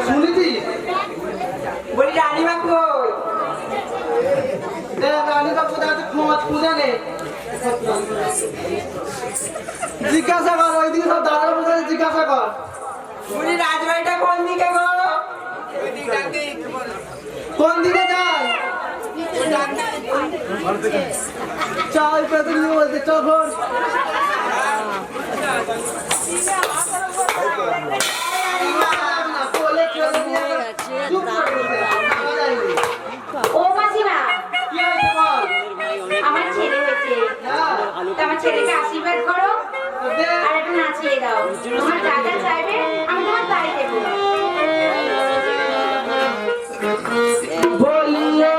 শুনেছি বলি রানীমা কই? রানীমা কোথায় খুঁজে নে, জিজ্ঞাসা কর, ওইদিকে সব দাঁড়ানো বসে জিজ্ঞাসা কর। বলি রাজবাড়িটা কোন দিকে গো? কোন দিকে যায়? চল পেতে নিয়ে বলতে চল। ও মাসিমা, আমার ছেলে হয়েছে, আমার ছেলেকে আশীর্বাদ করো আর একটু নাচিয়ে দাও। তোমার যা যা চাইবে আমি তোমার তাই দেবো। বলিও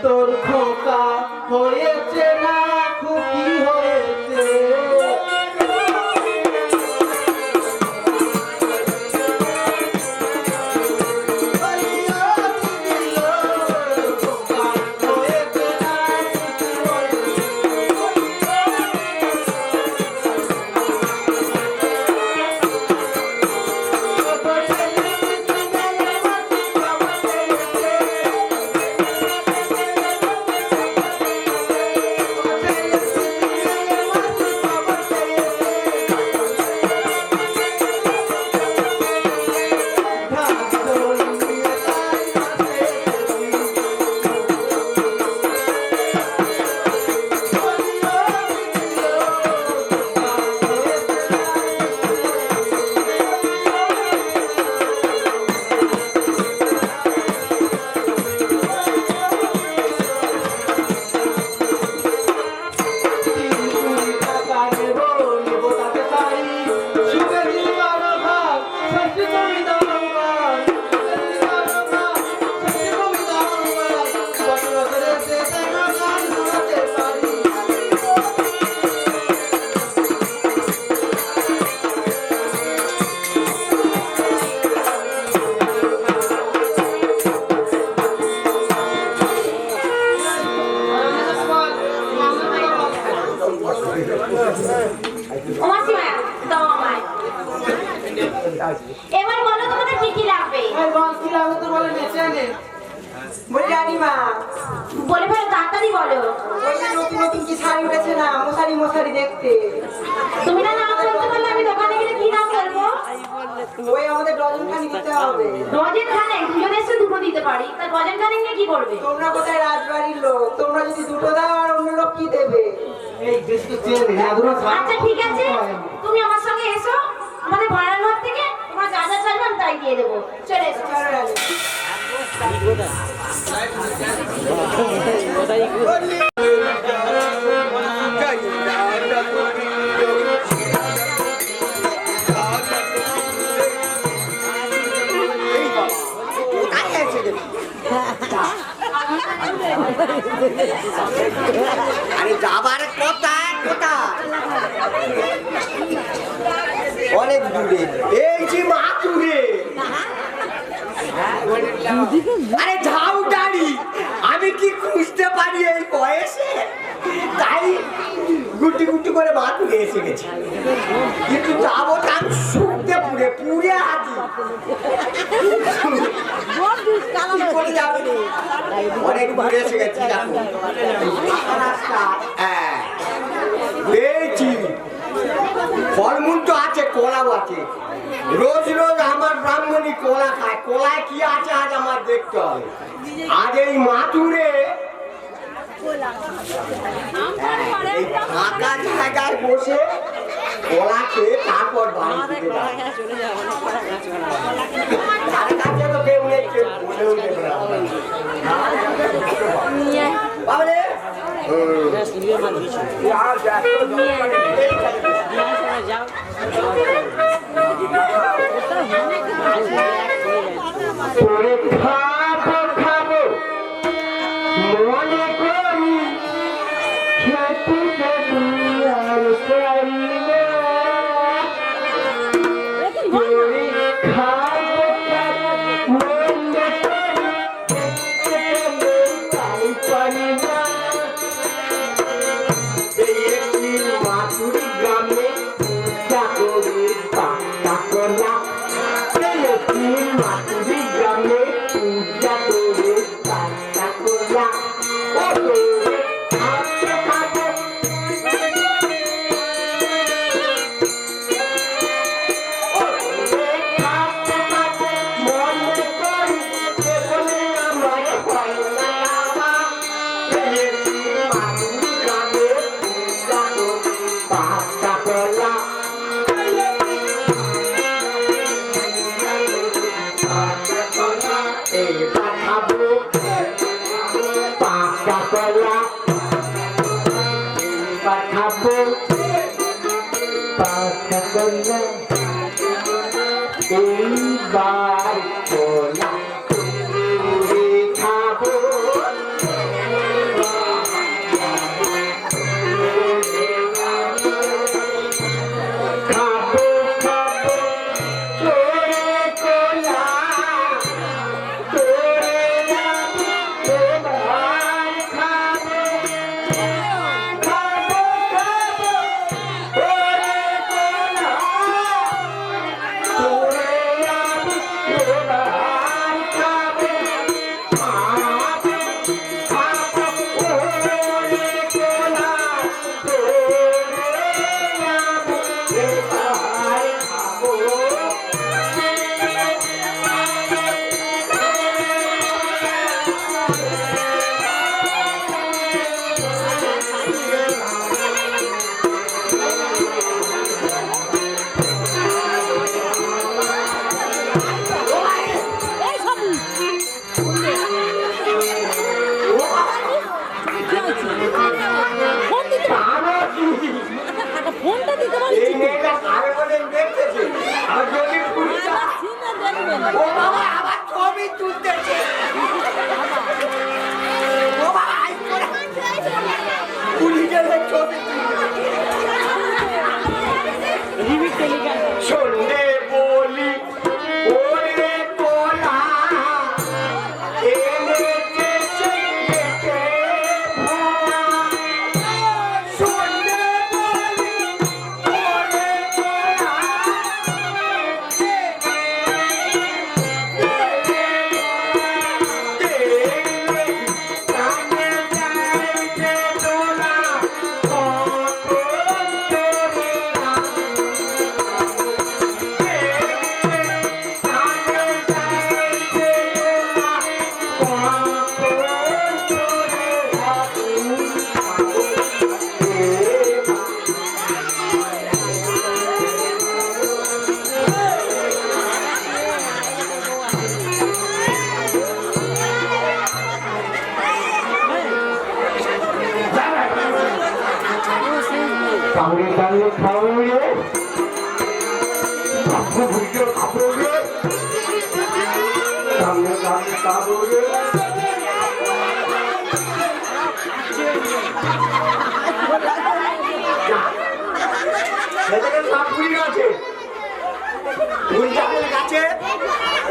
তোর খোকা হয়েছে না খুকি হয়েছে? এবার বলো তোমাদের কি কি লাগবে? কি লাগবে তো বলে নেচে নে। বলি রানীমা, বলে ফেলো, তাড়াতাড়ি বলো। ওই যে নতুন নতুন কি শাড়ি উঠেছে না, মশারি মশারি দেখতে। তুমি না নাম বলতে পারলে আমি দোকানে গেলে কি নাম বলবো? ওই আমাদের ডজন খানি দিতে হবে। ডজন খানে দুজন এসে দুটো দিতে পারি, তা ডজন খানে নিয়ে কি করবে? তোমরা কোথায় রাজবাড়ির লোক, তোমরা যদি দুটো দাও আর অন্য লোক কি দেবে? এই বেশ তো চেনে না দুটো। আচ্ছা ঠিক আছে, তুমি আমার সঙ্গে এসো, আমাদের ভাড়ার ঘর থেকে তোমার যা যা চাইবে আমি তাই দিয়ে দেবো। চলে এসো। আরে যাবার কথা অনেক দূরে, এই যে মাতুরে। আরে ঝাউটারি, আমি কি খুঁজতে পারি এই বয়সে? তাই গুটি গুটি করে মাতুরে এসে গেছি, কিন্তু যাবো তার শুকতে পুড়ে আছি। অনেক দূরে এসে গেছি। পেয়েছি, ফলমূল তো আছে, কলাও আছে। রোজ রোজ আমার ব্রাহ্মণী কলা খায়, কলায় কি আছে আজ আমার দেখতে হবে। আজ এই মাথুরে এই ফাঁকা জায়গায় বসে কলা খেয়ে তারপর বাড়ি থেকে তার কাছে তো কেউ নেই, কেউ বলেও দেবে না। বাবারে খাবো মনে করি খেতে আর মাথুরি গ্রামে পূজা করে পাতা কলা মাতুরি গ্রামে পূজা করে পাতা কলা এইবার কোলা খাবো খাবো খাবো তোরে কোলা তোরে তোমার খাবো খাবো খাবো তোরে কোলা তোরে তোমার খাবো খাবো খাবো তোরে কোলা তোরে ফোনটা দিতে পারি এই মেয়েটা আগে বলে দেখতেছে আর যদি পুলিশটা ও বাবা আবার ছবি তুলতেছে ও বাবা আই করে পুলিশের ছবি শুনলে বলি ওরে কোলা এনেছে সেকে ভোলা শুনলে বলি ওরে কোলা দেখলে কানে যাইতে দোলা কখন তোরে না কাউরে কাউরে খাওয়ারে আপু ভিডিও খাবরে সামনে সামনে খাবরে এদিকে সাপুরি আছে গুলজামের কাছে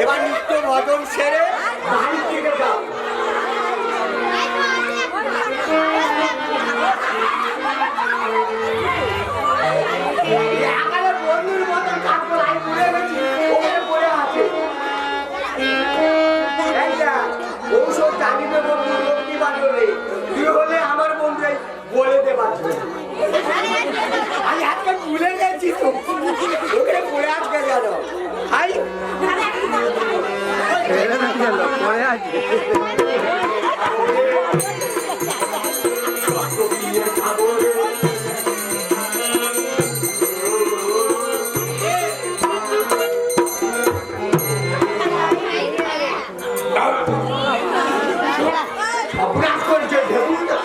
এবার নিত্য ভজন সেরে বাড়ি থেকে যাও একালে বন্ধুর মতন কাটবো লাইন ঘুরে গেছি ওখানে পড়ে আছে এইটা ঔষধ জানিবে বন্ধু লক্ষ্মী বাজলে তুই হলে আমার বন্ধু বলে দে বাজবে আমি আজকে ভুলে গেছি তো ওখানে পড়ে আজকে গেল হাই পরে আছে অভ্যাস করছে দেখুন না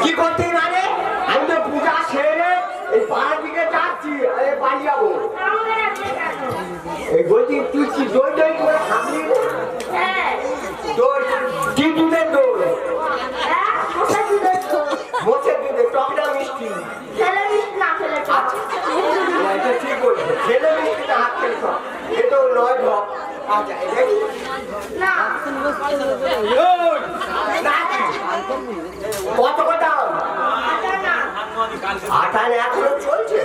কি করতে মানে আমি তো পূজা সেরে এই পাড়ার দিকে যাচ্ছি বাড়ি যাবো এই বলছি তুই কি দই দই করে খাবি দই কি দুধের দই মোষের দুধের টকটা মিষ্টি মিষ্টি। ছেলে মিষ্টি না খেলে টক। আচ্ছা, এটা ঠিক বলছো, ছেলে মিষ্টি না হাত খেলে টক। এটা নয় ঢপ। আচ্ছা, এটা কি? না ওই, নাকি? কত কত দাম? আটা না। আটার এখনো চলছে?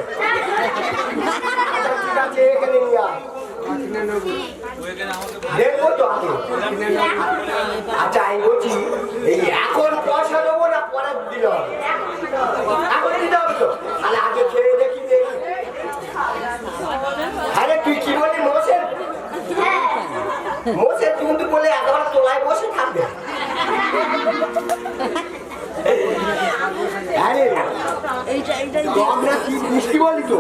আচ্ছা, ঠিক আছে, এখানে নিয়ে আয়। দেখবো তো আগে। আচ্ছা, আমি বলছি, এই এখন পয়সা দেবো না পরে দিলে হবে? এখন দিতে হবে তো? তাহলে আগে খেয়ে দেখি দেখি। আরে তুই কি বলি মোষের? মোষের কিন্তু বলে একেবারে তোলায় বসে থাকবে। আরে টক না কি মিষ্টি বলি তো?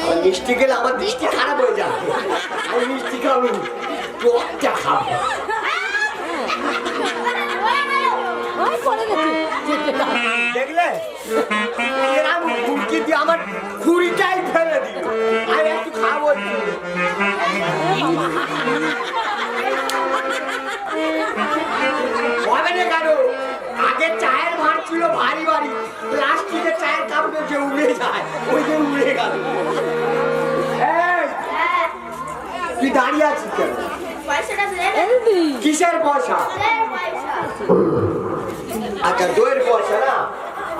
আর মিষ্টি খেলে আমার দৃষ্টি খারাপ হয়ে যায়। আমি মিষ্টি খাবো, টকটা খাবো। ওই পড়ে গেছে দেখলে এরকম খুঁড়কি দিয়ে আমার খুঁড়িটাই ফেলে দিল। আমি একটু খাবো একটু। হবে না কেন? আগে চায়ের ভাঁড় ছিল ভারী ভারী, প্লাস্টিকের চায়ের কাপ যে উড়ে যায়, ওই যে উড়ে গেল। এই, তুই দাঁড়িয়ে আছিস কেন? পয়সাটা দে। এলবি কিসের পয়সা? দে পয়সা। আচ্ছা, দইয়ের পয়সা না?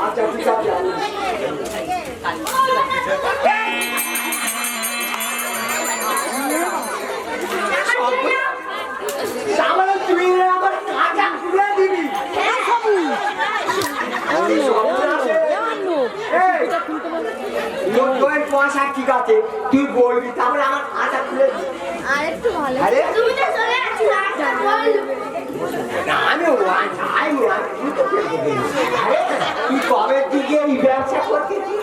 আচ্ছা, ঠিক আছে। সামনে তুই আমার কাজা খুলে দিবি। এই সর্বনাশে। এই, তোর দইয়ের পয়সা ঠিক আছে, তুই বলবি, তারপরে আমার কাজা খুলে দিবি। আর একটু ভালো আরে তুমি তো চলে আসছো আটটা বল। না, আমি ওয়ান টাইম তুই তো ফেলতে দিবি। আরে তুই কবে দিকে এই ব্যবসা করতেছিস?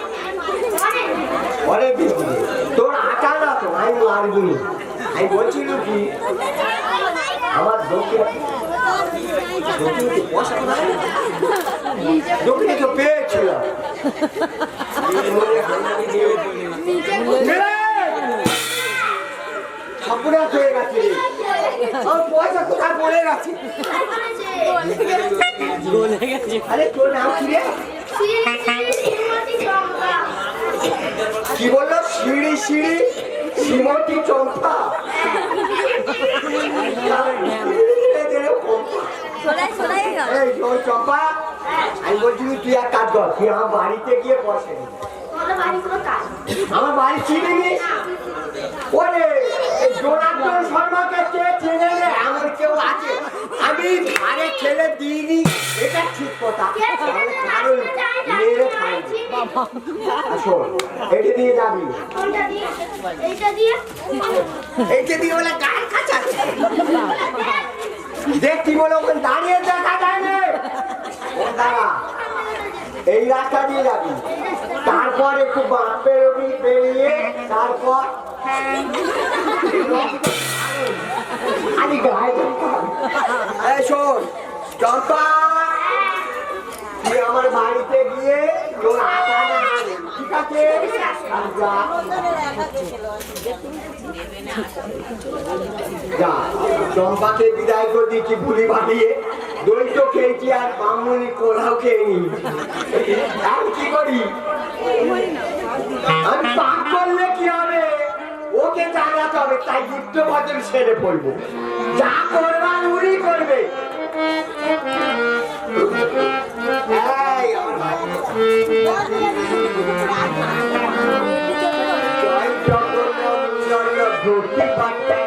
অনেক দিন থেকে। তোর আটা না তো আমি মারবি। আমি বলছিল কি আমার দক্ষিণে তো পেয়েছিল। সর্বনাশ হয়ে গেছে রে। আমার পয়সা কোথায় পড়ে গেছে? আরে তোর নাম কি রে? কি বললো? সিঁড়ি সিঁড়ি শ্রীমতী চম্পা। এই ওই চম্পা, আমি বলছি তুই এক কাজ কর, তুই আমার বাড়িতে গিয়ে বসে। আমার বাড়ি চিনি নিস? ওরে এই জোনার্দন শর্মাকে কে চেনে রে? আমার কেউ আছে? আমি ঘরে ছেলে দিইনি, এটা ঠিক কথা। কারণ মেরে খাইনি। আসল এটা দিয়ে যাবি। এইটা দিয়ে বলে গায়ে কাঁচা দেখি বলে ওখানে দাঁড়িয়ে দেখা যায় না। ও দাঁড়া, এই রাস্তা দিয়ে যাবি, তারপর একটু বাঁক পেরোবি, পেরিয়ে তারপর খালি গায়ে এই শোন চম্পা, তুই আমার বাড়িতে গিয়ে তোর আটা না আনে, ঠিক আছে? আর যা যা, চম্পাকে বিদায় করে দিচ্ছি ভুলি বানিয়ে। দই তো খেয়েছি আর মামুনি কোলাও খেয়ে নি। আমি কি করি? আমি পাক করলে কি হবে? ওকে জানাতে হবে, তাই যুদ্ধ বদল সেরে পড়বো। যা করবার উনি করবে। এই, আমার ভাই। জয় জগন্নাথ জয় ভক্তি পাঠে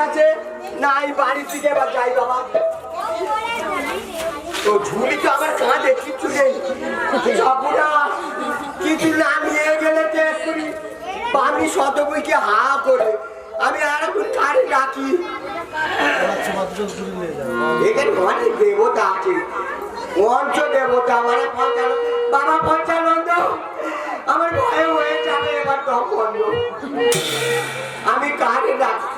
আছে না আমি বাড়ি থেকে এবার যাই বাবা। তো ঝুলি তো আমার কাঁধে কিচ্ছু নেই, কিছু না নিয়ে গেলে আমি শতবইকে হা করে আমি আর এখন কারে ডাকি। এখানে অনেক দেবতা আছে, পঞ্চ দেবতা মানে বাবা পঞ্চানন্দ আমার ভয়ে হয়ে যাবে এবার তখন আমি কারে ডাকি।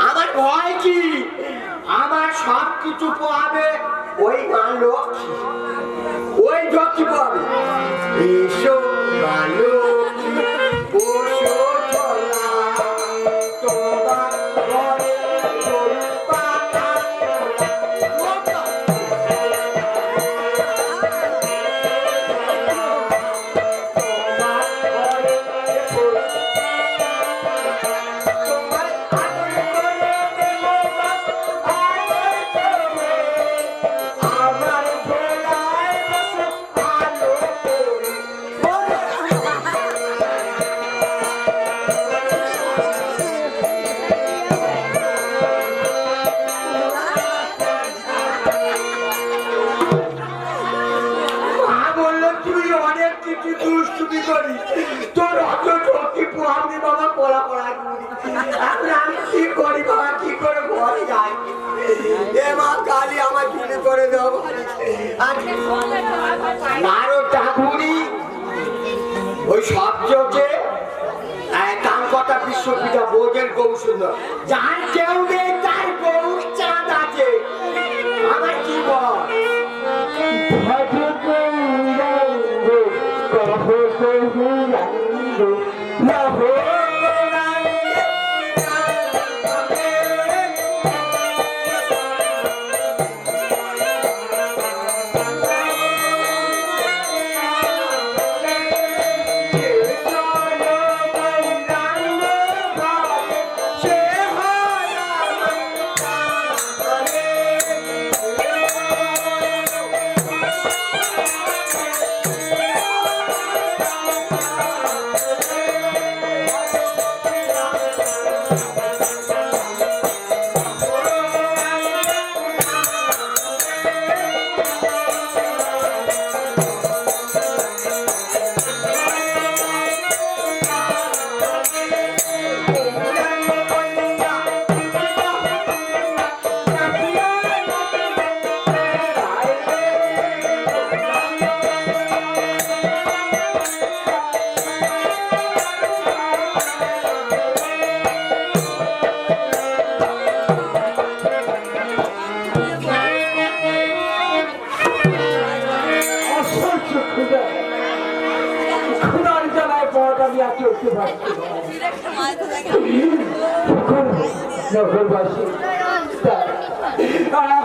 আমার ভয় কি, আমার সব কিছু পাবে ওই মা লক্ষ্মী, ওই লক্ষ্মী পাবে। এসো মা লক্ষ্মী বসো চলা তোমার ঘরে পাতা ওই সব চোখে কান কথা বিশ্বপিতা বোঝের গৌ সুন্দর যার কেউ নেই তার গৌ চাঁদ আছে। আমার কি বল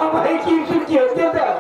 আমায় কিছু খেতে দাও।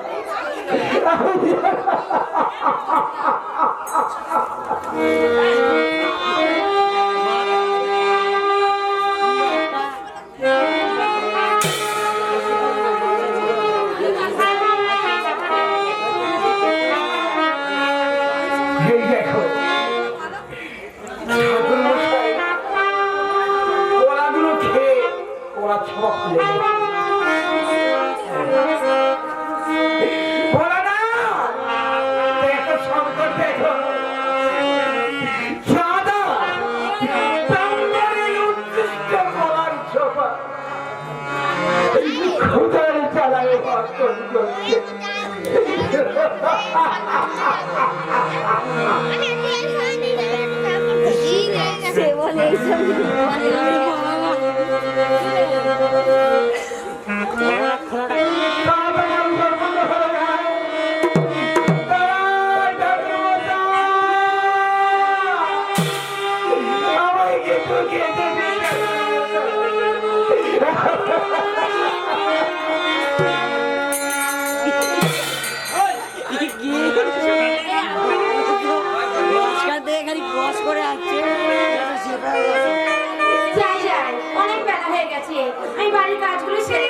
অনেক বেলা হয়ে গেছে, আমি বাড়ির কাজগুলো সেরে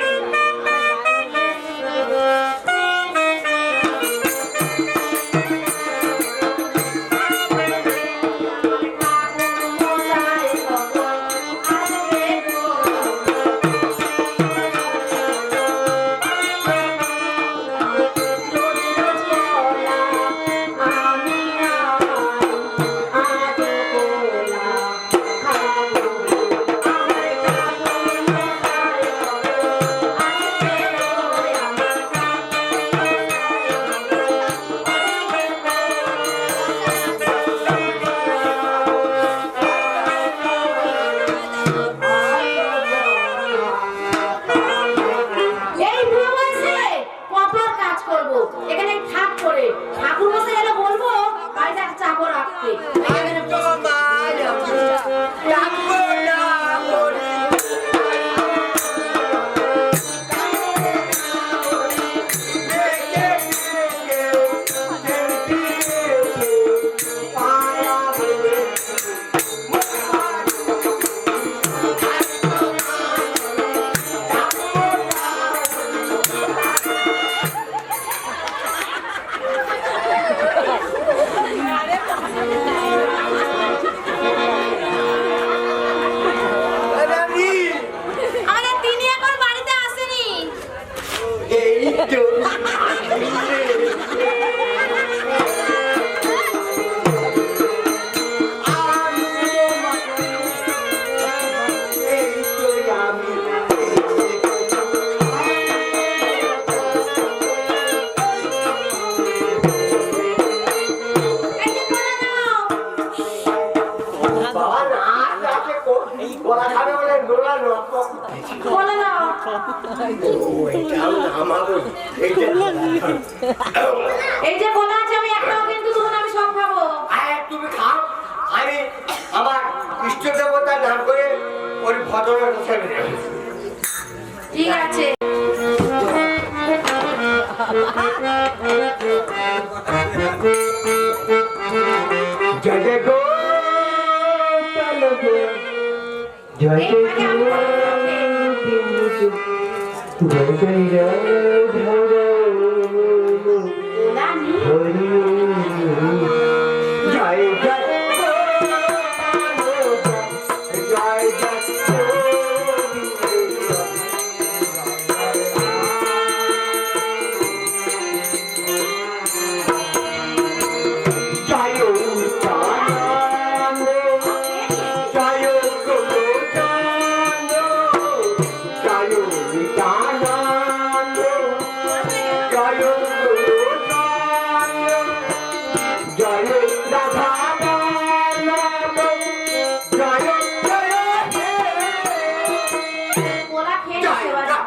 ডাকবো না হরি আমাদের তিনি এখন বাড়িতে আসেনি। এই তো এই যে বলে দাও। বাবা না আছে গোলা খাবে বলে গোলা রক্ত বলে দাও। এই যে বলা আছে আমি একটাও কিন্তু তখন আমি সব খাবো। তুমি খাও আমি আমার ইষ্ট দেবতার নাম করে ওই ভদ্রতা ছেড়ে দেব ঠিক আছে। জয় জয় গো জয় এই ফাঁকে আমি বলে দিচ্ছি। রানী, জয় জয় জয় গোলা খেয়ে নিতে পারো।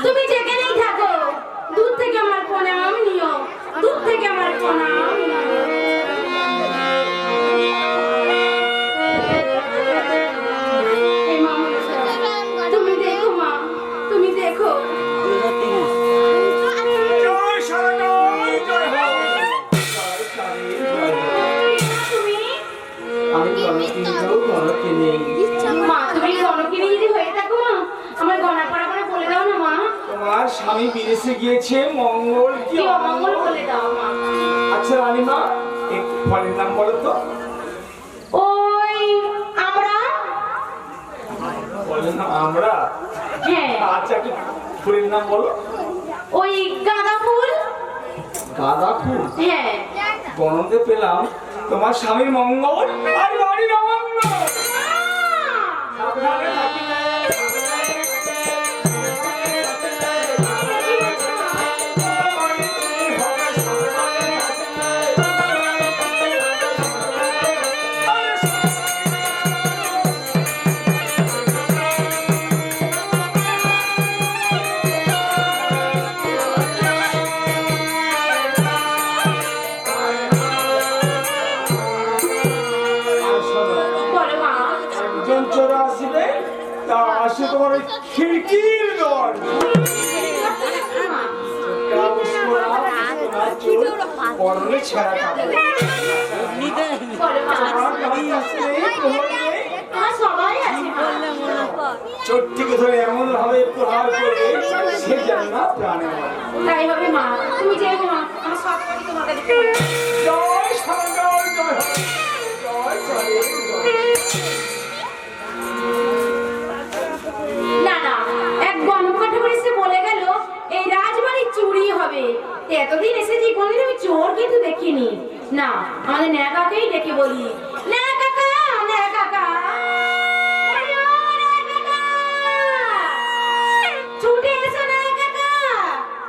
তুমি যেখানেই থাকো দূর থেকে আমার প্রণাম নিও, দূর থেকে আমার প্রণাম নিও। এই মা, তুমি দেখো মা, তুমি দেখো। তুমি আমি মা, তুমি গণকিনী যদি হয়ে থাকো মা, আমার গণা পড়া করে বলে দাও না মা। তোমার স্বামী বিদেশে গিয়েছে, মঙ্গল কি কি অমঙ্গল বলে দাও মা। আচ্ছা রানীমা, একটু ফলের নাম বলো তো। ওই আমরা, ফলের নাম আমরা? হ্যাঁ আচ্ছা একটু ফুলের নাম বলো। ওই গাঁদা ফুল। গাঁদা ফুল? হ্যাঁ গণতে পেলাম তোমার স্বামীর মঙ্গল আর বাড়ির অমঙ্গল। সাবধানে থাকিবে। বলো মা। একজন চোর আসবে পরনে ছেঁড়া কাপড়। বলো মা। আমার কাছে নেই, তোমার নেই। আমার সবাই আছে মা। চোরটিকে ধরে এমন ভাবে প্রহার করবে সে যেন না প্রাণে মরে। তাই হবে মা, তুমি যেও মা, আমার সব কিছু তোমার কাছে দেবো। জয় সারঙ্গা, জয় হরি, জয় জয় জয়। না না, এক গণপকা ঠাকুর এসে বলে গেল এই রাজবাড়ি চুরি হবে। এতদিন এসেছি কোনদিন আমি চোর কিন্তু দেখিনি। না, আমাদের ন্যা কাকাই ডেকে বলি, ন্যা কাকা, ন্যা কাকা, ওরে ও ন্যা কাকা, ছুটে এসো ন্যা কাকা।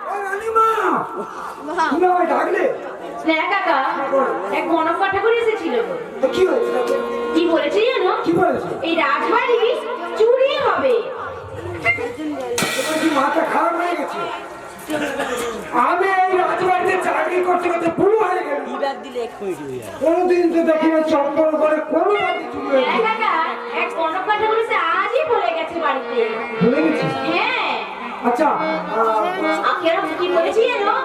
ও রানীমা, তুমি আমায় ডাকলে? ন্যা কাকা, এক গণপকা ঠাকুর এসেছিল গো। তো কি হয়েছে? কি বলেছে জানো? কি বলেছে? এই রাজবাড়ি চুরি হবে। তোমার কি মাথা খারাপ হয়ে গেছে? আমি এই রাজবাড়িতে চাকরি করতে করতে বুড়ো হয়ে গেছি। কোনোদিন তো দেখি না চম্পল করে কোনো বাড়ি চুরি হয়েছে। হ্যাঁ কাকা, এক গণপকা ঠাকুর এসে আজই বলে গেছে বাড়িতে। ভুলে গেছিস? হ্যাঁ। আচ্ছা, আখেরা কি বলেছি জানো?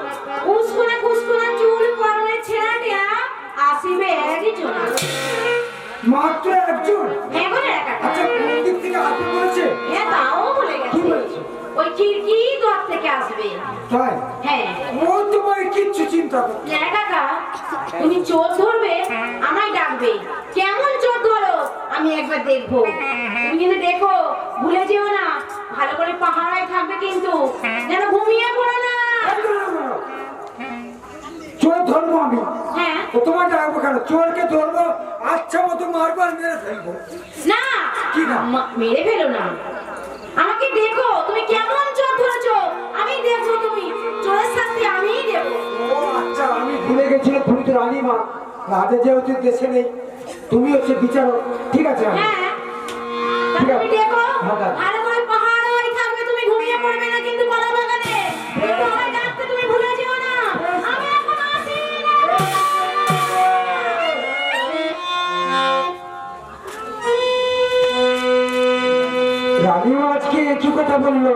কুসকুনা কুসকুনা চুল পরনে ছেঁড়া টেরা আসিবে একজন। মাত্র একজন? হ্যাঁ বলে কাকা। আচ্ছা, কোন দিক থেকে আসবে বলেছে? হ্যাঁ তাও বলে কি গেছে। বলেছে? ওই খিড়কি দ্বার থেকে আসবে। তাই? হ্যাঁ। ও তোমার কিচ্ছু চিন্তা করো। হ্যাঁ কাকা, তুমি চোর ধরবে আমায় ডাকবে। কেমন চোর ধরো আমি একবার দেখবো। তুমি কিন্তু দেখো, ভুলে যেও না, ভালো করে পাহারায় থাকবে কিন্তু, যেন ঘুমিয়ে পড়ো না। চোর ধরবো আমি? হ্যাঁ। ও তোমার ডাকবো কেন? চোরকে ধরবো, আচ্ছা মতো মারবো আর মেরে ফেলবো। না, কি না? মেরে ফেলো না, আমাকে দেখো তুমি কেমন চোর ধরেছো, আমি দেখবো। তুমি চোরের শাস্তি আমিই দেবো। ও আচ্ছা, আমি ভুলে গেছিলাম তুমি তো রানীমা, রাজা যেহেতু দেশে নেই, তুমি হচ্ছে বিচারক। ঠিক আছে, হ্যাঁ, তা ঠিক আছে। তুমি দেখো, হ্যাঁ, দাদা। ভালো করে পাহারায় থাকবে, তুমি ঘুমিয়ে পড়বে না কিন্তু কলা বাগানে। তোমায় ডাকতে তুমি ভুলে যেও না। আমি এখন আসি না। রানীমা আজকে একই কথা বললো।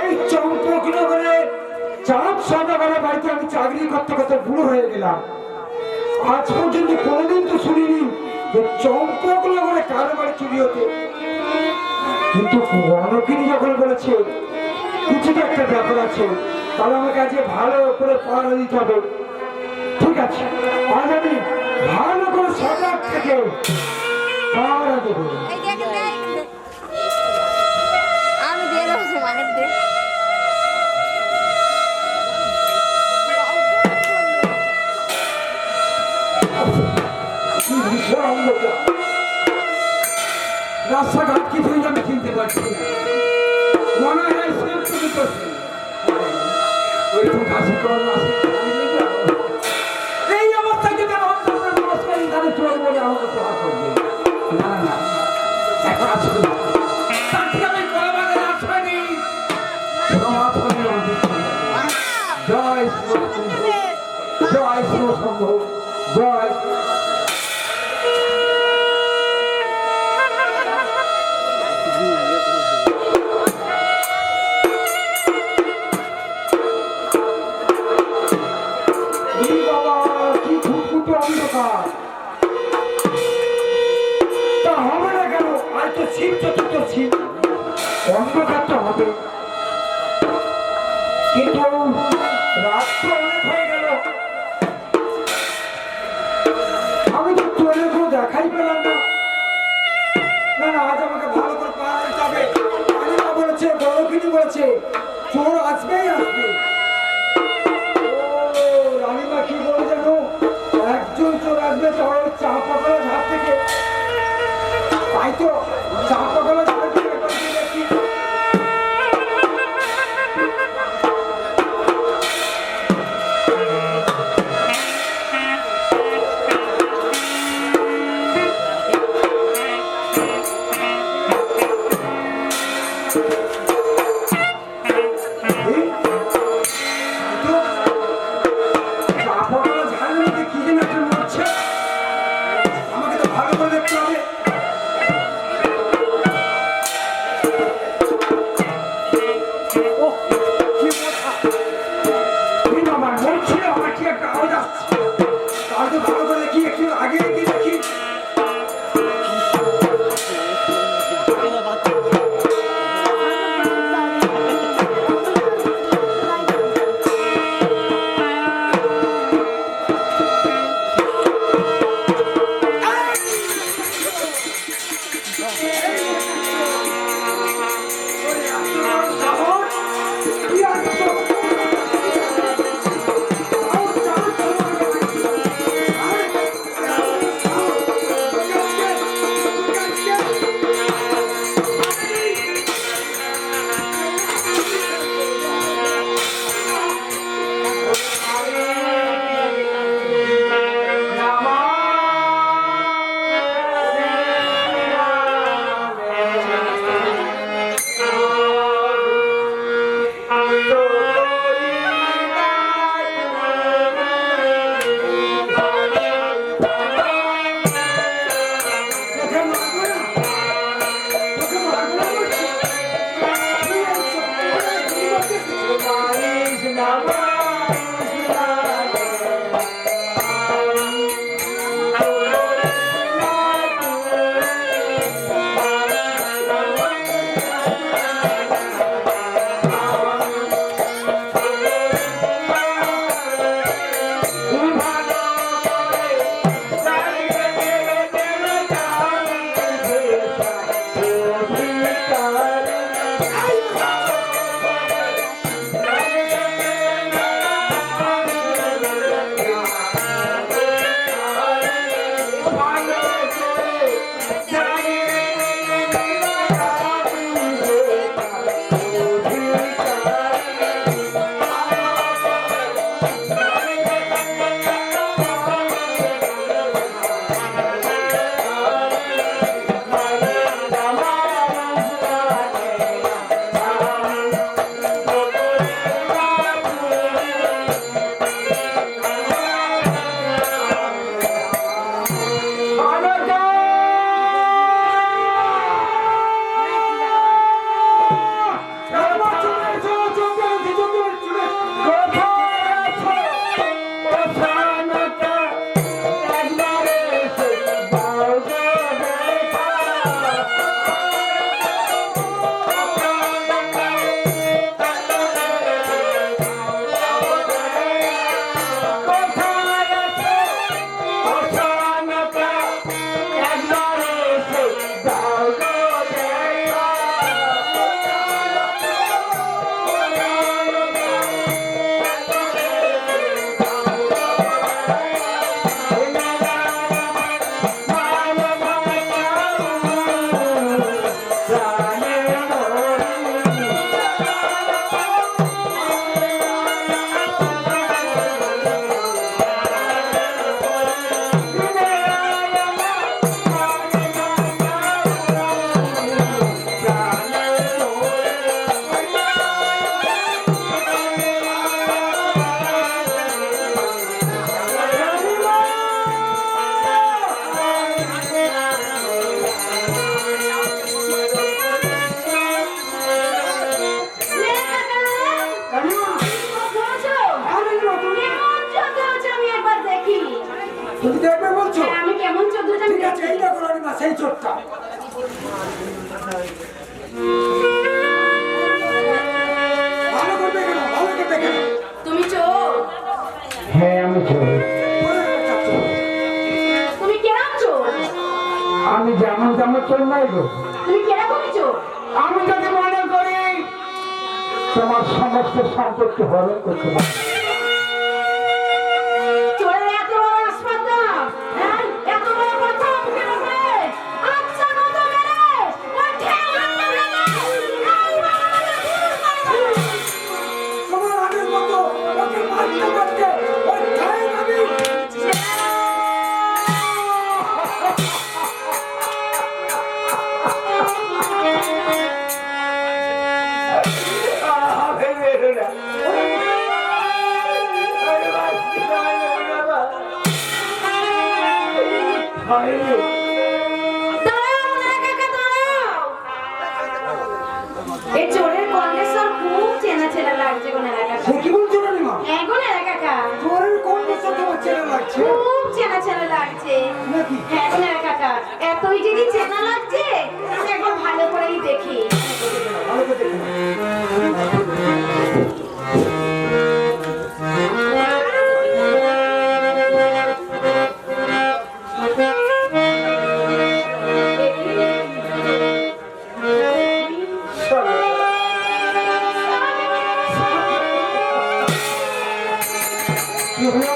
এই চম্পকনগরে চাঁদ সদাগরের বাড়িতে আমি চাকরি করতে করতে বুড়ো হয়ে গেলাম। আজ পর্যন্ত কোনোদিন তো শুনিনি যে চম্পকনগরে কারো বাড়ি চুরি হতে। কিন্তু অনকিনী যখন বলেছে কিছু তো একটা ব্যাপার আছে, তাহলে আমাকে আজকে ভালো করে পাহারা দিতে হবে। ঠিক আছে, আজ আমি ভালো করে সজাগ থেকে পাহারা দেবো। আমি দিয়ে দেবো তোমাকে দে। কি ভীষণ অন্ধকার। রাস্তাঘাট কিছুই আমি চিনতে পারছি না। মনে হয় শিল্পী করছে ওই তো কাশি কর আসে। এই অবস্থায় যদি অন্তরের নমস্কার তাহলে চোর বলে আমাকে প্রহার করবে। না না, এখন আসলে তার থেকে আমি কলা বাগানে আসবেনি। জয় শ্রী জয় শ্রী শম্ভ জয়। অন্ধকার তা হবে না কেন? আজ তো শিব চতুর্থ শিব, অন্ধকার তো হবে। কিন্তু রাত তো অনেক হয়ে গেল, আমি তো চোরের কোনো দেখাই পেলাম না। না না, আজ আমাকে ভালো করে পাহারা দিতে হবে। রানীমা বলেছে, বড়কিনী বলেছে, চোর আসবেই আসবে। ও রানীমা কি বলে জানো? একজন চোর আসবে, তাহলে চা পাকালো ঝাড় থেকে। তাই তো চা পাকালো ঝাড় থেকে একবার দিয়ে দেখি। তুমি দেখবে বলছো? হ্যাঁ, আমি কেমন চোর দুটো আমি ঠিক আছে, এই দেখো রানীমা সেই চোরটা। ভালো করে দেখে নাও, ভালো করে দেখে নাও। তুমি চোর? হ্যাঁ আমি চোর। বলে একটা চোর। তুমি কেরম চোর? আমি যেমন তেমন চোর নাই গো। তুমি কেরকমই চোর? আমি যদি মনে করি তোমার সমস্ত সম্পত্তি হরণ করতে পারি। চোরের এত বড় আসপাতা, হ্যাঁ? এত বড় কথা মুখের উপরে। আচ্ছা কত মেরে, ওই ঠ্যাঙাটা ভেঙে, এই বাবাকে খুন করে দেবে। তোমার আগের মতো ওকে মারতে মারতে ওর ঠাঁই আমি দাঁড়াও, না কাকা, দাঁড়াও। এই চোরের কণ্ঠস্বর খুব চেনা চেনা লাগছে গো না কাকা। সে কি বলছো রানীমা? হ্যাঁ গো না কাকা, চোরের কোন বছর তোমার চেনা লাগছে খুব চেনা চেনা লাগছে। নাকি? হ্যাঁ গো না কাকা, এতই যদি চেনা লাগছে আমি একবার ভালো করেই দেখি। ভালো করে দেখে নাও। কি হলো?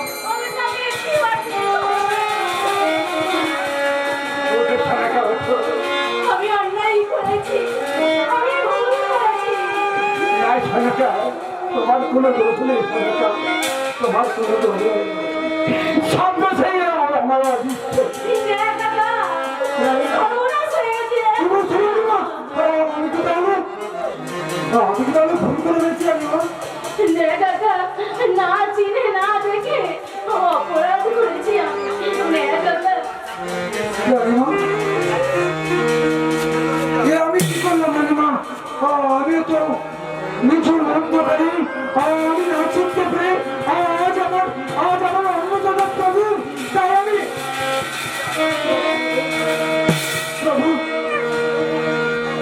ওকে টাকা হতো। আমি অন্যায় করেছি, আমি ভুল করেছি। নাই সরকার, তোমার কোনো দোষ নেই সরকার, তোমার কোনো দোষ নেই। সব বছরই আমার দিচ্ছে। না কাকা, সর্বনাশ হয়েছে। কি বলছো রানীমা? আমি তো তাহলে ভুল করে দিয়েছি আমি। না কাকা, না চিনে না দেখে অপরাধ করেছি আমি। না কাকা, রানীমা, এ আমি কি করলাম রানীমা? আমি তো নিচুর অন্ধকারী, আমি না চিনতে পেরে আজ আমার অন্নদাতা প্রভু, তাই আমি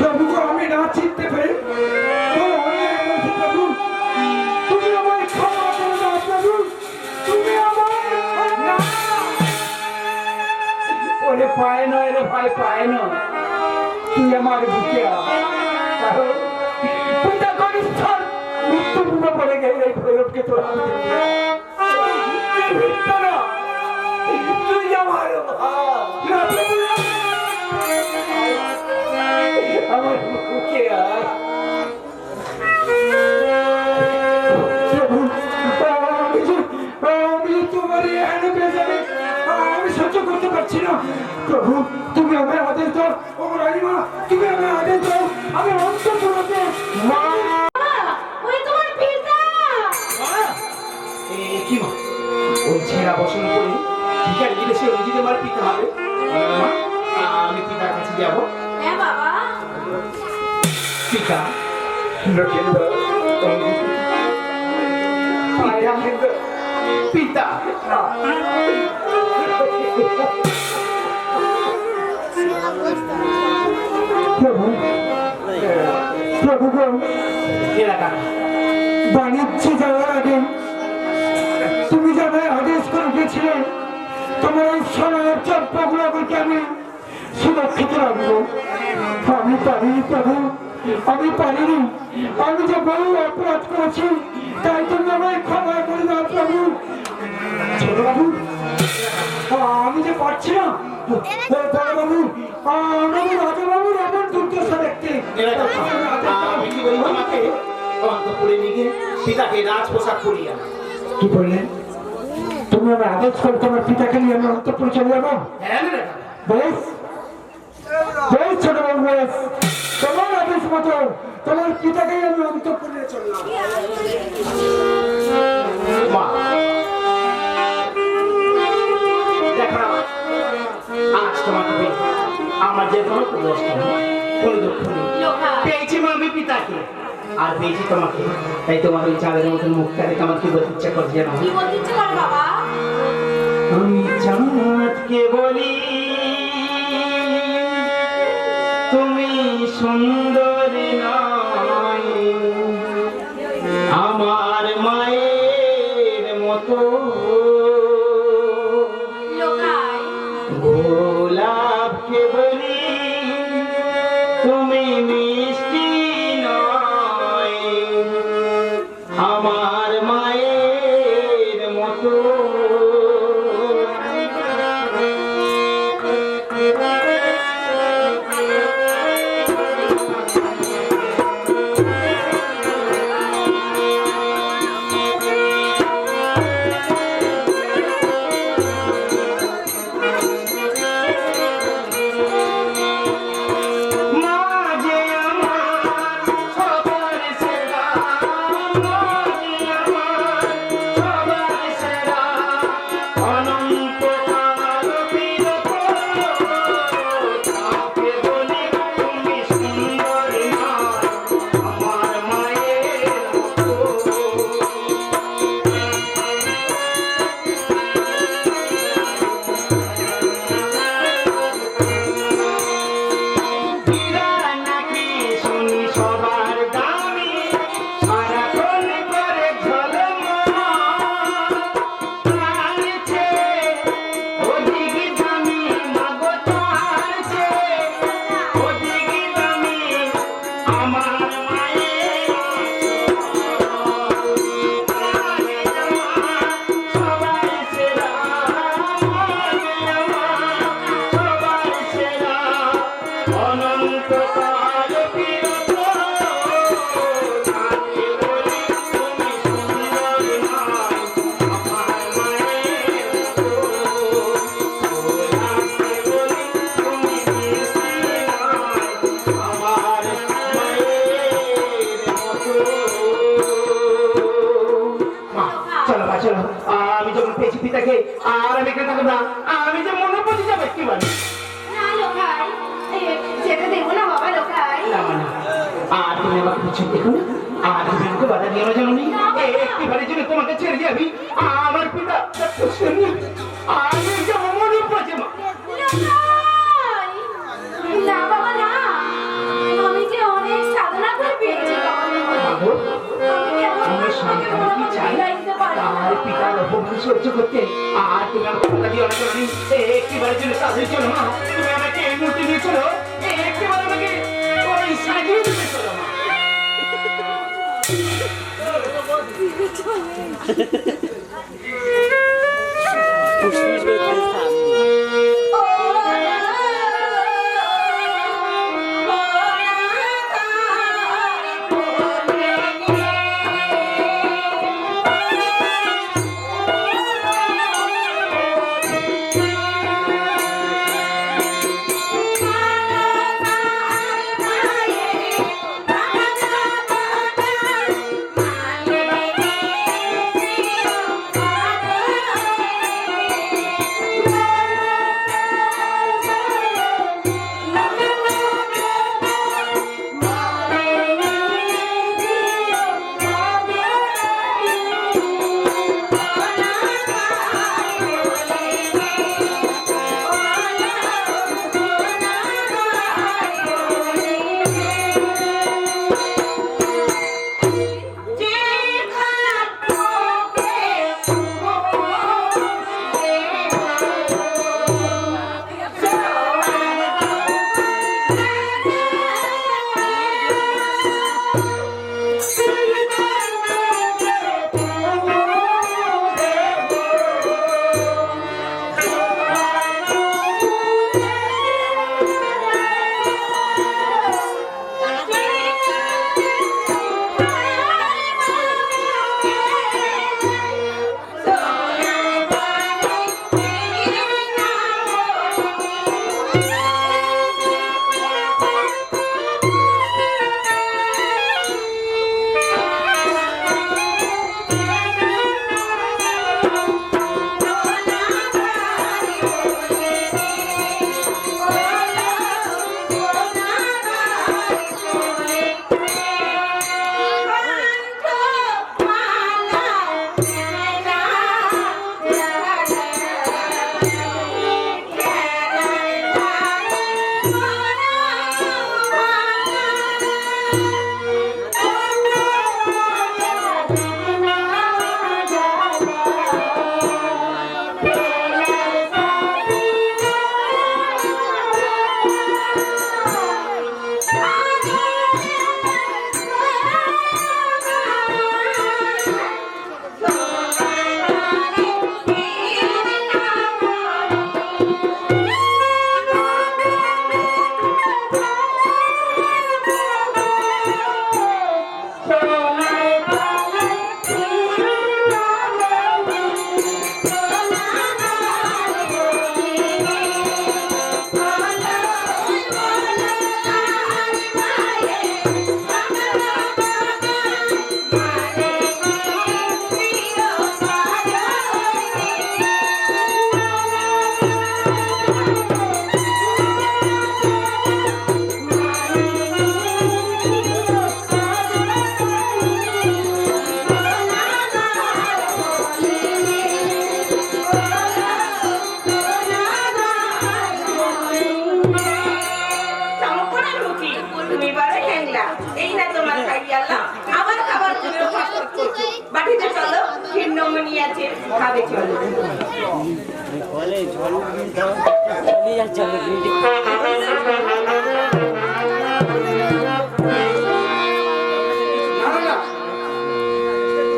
প্রভুকে আমি না চিনতে পেরে বড় অন্যায় করেছি প্রভু। তুমি আমায় ক্ষমা করে দাও প্রভু, তুমি আমায় না। ওরে পায় নয় রে ভাই, পায় না, তুই আমার বুকে আয়। কারণ পিতা গরিষ্ঠর মৃত্যু পূর্ণ করে গেলে এই ভৈরবকে তোর হাতে দিয়ে। তুই মৃত্য না, তুই আমার না প্রভু, আমার বুকে আয়। প্রভু, আমি তোমার এই হেন বেজারে আমি সহ্য করতে পারছি না। প্রভু, তুমি আমায় আদেশ দাও। ও রানীমা, তুমি আমায় আদেশ দাও, আমি অন্তঃপুরতে মা। ওই তোমার পিতা। কি মা, ওই ছেঁড়া বসন করে ভিখারি দিলে সে ওই আমার পিতা হবে? মা, আমি পিতার কাছে যাব। হ্যাঁ বাবা, পিতা, পিতা, প্রভু, প্রভু গো, এলাকা বাণিজ্য যাওয়ার আগে তুমি যাবে আদেশ করে গেছিলে তোমার এই সোনার চপ্পাগুলোকে আমি সুরক্ষিত রাখবো। আমি পারিনি প্রভু, আমি পারিনি। আমি যে বহু অপরাধ করেছি, তাই তুমি আমায় ক্ষমা করে দাও প্রভু। ছোট বাবু, আমি যে পারছি না। বড়বাবু, আমাদের রাজাবাবুর এমন দুর্দশা দেখতে। আমি কি বলি আমাকে অন্তঃপুরে নিয়ে গিয়ে পিতাকে রাজ পোশাক পরিয়া। কি বললেন? তুমি আমার আদেশ করে তোমার পিতাকে নিয়ে আমি অন্তঃপুরে চলে যাবো? হ্যাঁ রে, বেশ বেশ ছোট বাবু, বেশ তোমার আদেশ মতো তোমার পিতাকে আমি অন্তঃপুরে চললাম। মা, দেখো না, আজ তোমাকে পেয়ে আমার যে কোনো কষ্ট নেই, কোনো দুঃখ নেই। লোহা। পেয়েছি মা আমি পিতাকে, আর পেয়েছি তোমাকে। তাই তোমার ওই চাঁদের মতন মুখটা দেখে আমার কি বলতে ইচ্ছা করছে না? কি বলতে ইচ্ছে করে বাবা? আমি চাঁদকে বলি তুমি সুন্দর নয় আমার মায়ের মতো লোকাই গোলাপকে বলি তুমি মিষ্টি নয় আমার মায়ের মতো চলো আমি যখন পেয়েছি পিতাকে আর আমি এখানে থাকবো না আমি যে মনে পড়ে যাবে কি বলি না লোকাই যেতে দেবো না বাবা লোকাই আর তুমি আমাকে পিছন দেখো না আর তুমি আমাকে বাধা দিও না জানো নি একটিবারের জন্য তোমাকে ছেড়ে দিয়ে আমি আমার পিতা আমি যে মনে পড়ছে মা না বাবা না আমি যে অনেক সাধনা করে পেয়েছি বাবা আমি কেমন কি চাই আর পিতার অপমান সহ্য করতে আর তুমি আমাকে বাধা দিও না জানো নি একটিবারের জন্য তাদের জন্য মা তুমি আমাকে এই মূর্তি দিয়ে চলো একটিবার আমাকে ওই সাজিয়ে দিতে চলো মা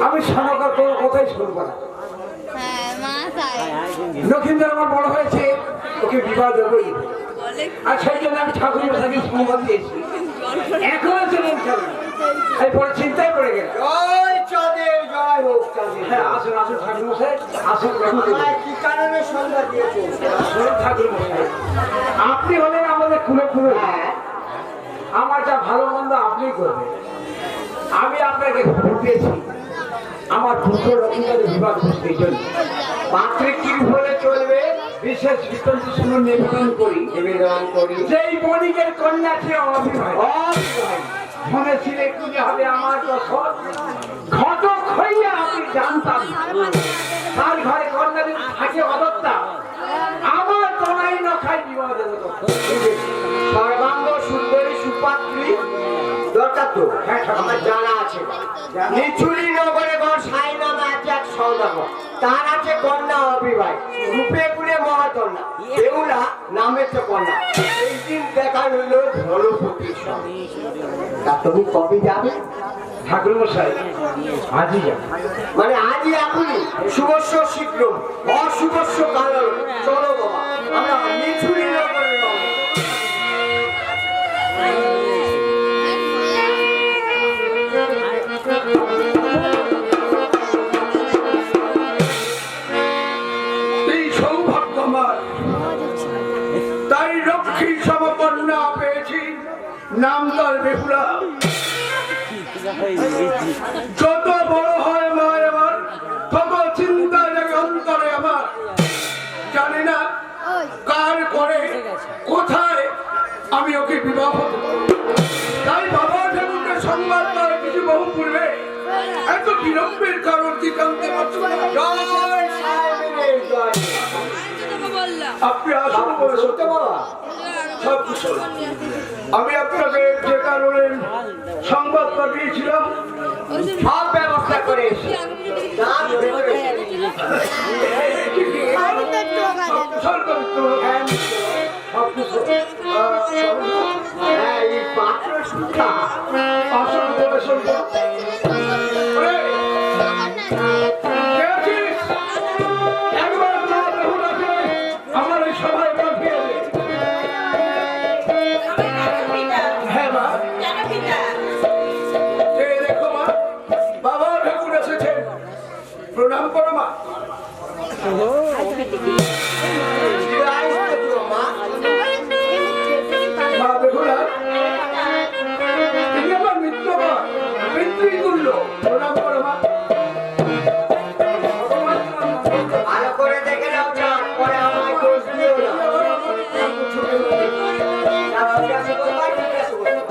আমি সানকার কোনো কথাই শুনবো না। হ্যাঁ মাথায় লক্ষিন্দর আমার বড় হয়েছে, ওকে বিবাহ দেবই। আর সেই জন্য আমি ঠাকুর মশাইকে সম্মান দিয়েছি। এখনো চলুন চলুন, এই পরে চিন্তায় পড়ে গেল। জয় চাঁদের জয় হোক চাঁদের। হ্যাঁ আসুন আসুন ঠাকুর মশাই, আসুন আমায় কি কারণে সংবাদ দিয়েছেন? আসুন ঠাকুর মশাই, আপনি হলেন আমাদের কুলো কুলো। আমার যা ভালো মন্দ আপনি করবেন। আমি আপনাকে ভোট দিয়েছি আমার পুত্র রবীন্দ্রের বিবাহ করতে জন্য। পাত্রে কি হলে চলবে? বিশেষ কীর্তন শুনুন, নিবেদন করি যেই বণিকের কন্যা ছিল অভিনয় মনে ছিল কুলে হবে আমার দশর ঘটক হইয়া আমি জানতাম তার ঘরে কন্যা যদি থাকে অদত্তা আমার তনাই নখাই বিবাহ দেবো। সর্বাঙ্গ সুন্দরী সুপাত্রী দরকার তো। হ্যাঁ, আমার জানা আছে। নিচুলি নগরে ঘর সাই নামে আছে এক সৌদাগর, তার আছে কন্যা অবিবাহিত, রূপে গুণে মহাকন্যা, বেহুলা নামে তো কন্যা। এই দিন দেখা হইল ধনপতির সঙ্গে। তা তুমি কবে যাবে? ঠাকুর মশাই আজই যাবে। মানে আজই এখনই? শুভস্য শীঘ্র অশুভস্য কালো। চলো বাবা, আমরা নিচুলি নগরে রব। এই সৌভাগ্য আমার, তাই লক্ষ্মী সমকন্যা পেয়েছি, নাম তার বেহুলা। যত বড় হয় মায় আমার, তত চিন্তা জাগে অন্তরে আমার। জানি না কার করে কোথায় আমি ওকে বিবাহ দেব। তাই বাবা ঠাকুরকে সংবাদ দেওয়ার কিছু বহু পূর্বে এত বিলম্বের কারণ কি জানতে পারছো না? জয় সাহেবের জয়। আপনি আসুন বলে সত্যি বাবা, সব কুশল। আমি আপনাকে যে কারণে সংবাদ পাঠিয়েছিলাম সব ব্যবস্থা করে এসেছি। না, ধরে ধরে। সব কুশল করতে হবে। সব কুশল। হ্যাঁ, এই পাত্র সুখা। আসুন বলে শুনবো। ওরে, কে আছিস? একবার মা বেহুলাকে আমার এই সভায় পাঠিয়ে দে। হ্যাঁ মা, এই দেখো মা, বাবা ঠাকুর এসেছেন, প্রণাম করো মা। চিরায়ু তো মা। মা বেহুলা, তিনি আমার মিত্র মা, পিতৃতুল্য, প্রণাম করো মা। ভালো করে দেখে নাও চাঁদ, পরে আমায় দোষ দিও না। জিজ্ঞাসা করবা, জিজ্ঞাসা করবা।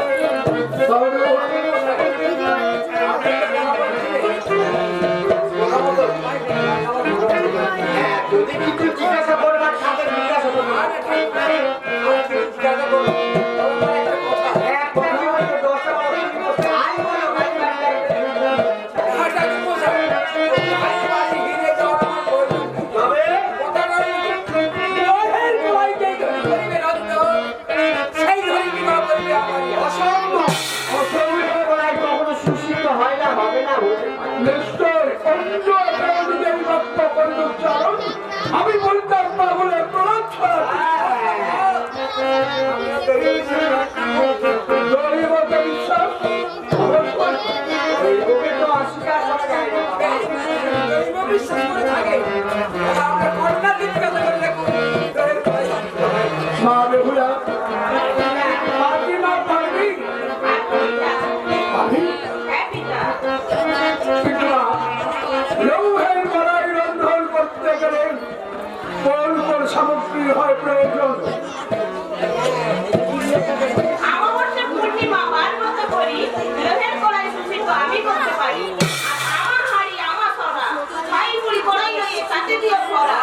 হ্যাঁ, যদি কিছু জিজ্ঞাসা করবার থাকে জিজ্ঞাসা করবা। জিজ্ঞাসা করবো। হ্যাঁ, কথা বলতে 10টা বলো। আই বলো, ভাই, ভাই, ভাই। তবে অসম্ভব। অসম্ভব বলাই কখনো সুশীল হয় না, হবে না, হতে পারে। নিশ্চয় অন্য একটা অনুযায়ী রক্ত করতে চান। আমি বলতাম পাগলের প্রলাপ ছাড়া দৈবতা বিশ্বাস ওকে তো অস্বীকার করা যায় না। মা বেহুলা পারবি না পারবি পারবি লৌহের কড়াই রন্ধন করতে গেলে কোন কোন সামগ্রী হয় প্রয়োজন? অমাবস্যা পূর্ণিমা বার মতো করি লোহের কড়াই সুশীল তো আমি করতে পারি। আর আমার হাড়ি আমার সরা ছাই মুড়ি কড়াই লইয়ে কাটে দিও ভরা।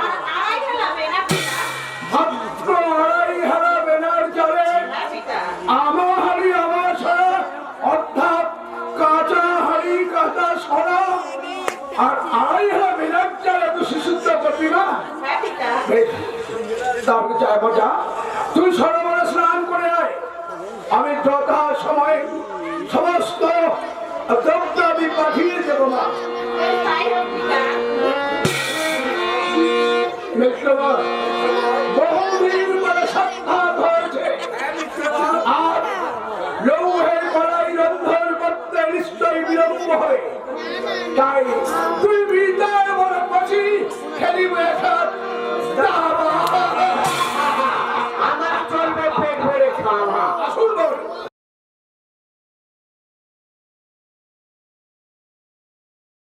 আর আড়াই খেলা বেনা পিতা মাত্র আড়াই হারা বেনার জলে পিতা আমার হাড়ি আমার সরা, অর্থাৎ কাঁচা হাড়ি কাঁচা সরা। আর আই হলো বিরাট চালা তো শিশুত্ব করবি না হ্যাঁ পিতা বেশ, তাহলে চাই মজা তুই সরোবরে স্নান করে আয় আমি যথা সময়ে সমস্ত দ্রব্য আমি পাঠিয়ে দেবো না তাই হোক পিতা মিত্রবর বহুদিন পরে সাক্ষাৎ হয়েছে আর লৌহের কড়াই রন্ধন করতে নিশ্চয়ই বিলম্ব হবে তাই তুই